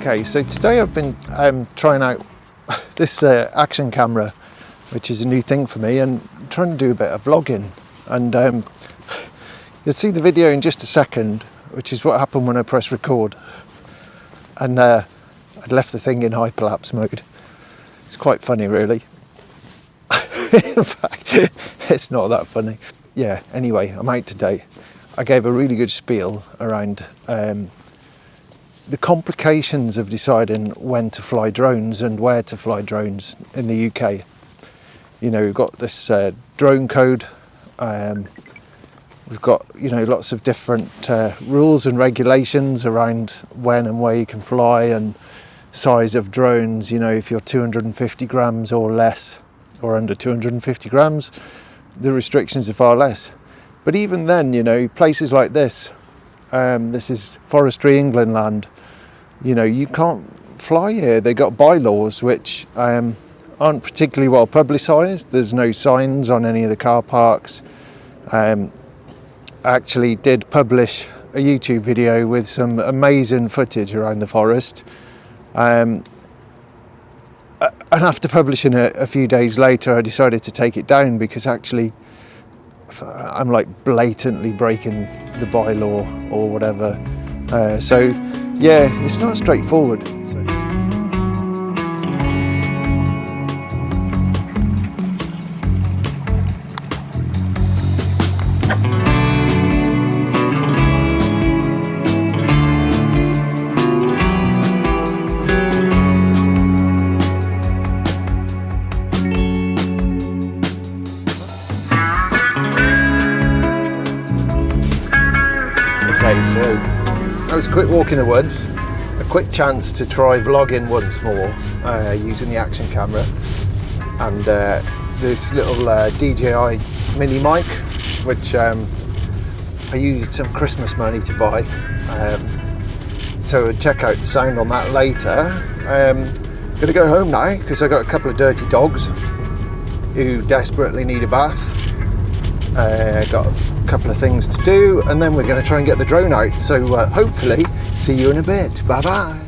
Okay, so today I've been trying out this action camera, which is a new thing for me, and trying to do a bit of vlogging. And you'll see the video in just a second, which is what happened when I pressed record. And I'd left the thing in hyperlapse mode. It's quite funny, really. In fact, it's not that funny. Yeah, anyway, I'm out today. I gave a really good spiel around the complications of deciding when to fly drones and where to fly drones in the UK. You know, we've got this drone code. We've got, you know, lots of different rules and regulations around when and where you can fly and size of drones. You know, if you're 250 grams or less, or under 250 grams, the restrictions are far less. But even then, you know, places like this, this is Forestry England land, you know, you can't fly here. They got bylaws which aren't particularly well publicised. There's no signs on any of the car parks. I actually did publish a YouTube video with some amazing footage around the forest. And after publishing it a few days later, I decided to take it down because actually I'm like blatantly breaking the bylaw or whatever. So yeah, it's not straightforward. So that was a quick walk in the woods, a quick chance to try vlogging once more using the action camera, and this little DJI mini mic, which I used some Christmas money to buy. So check out the sound on that later. I'm gonna go home now because I got a couple of dirty dogs who desperately need a bath. Got a couple of things to do, and then we're going to try and get the drone out. So hopefully see you in a bit. Bye bye.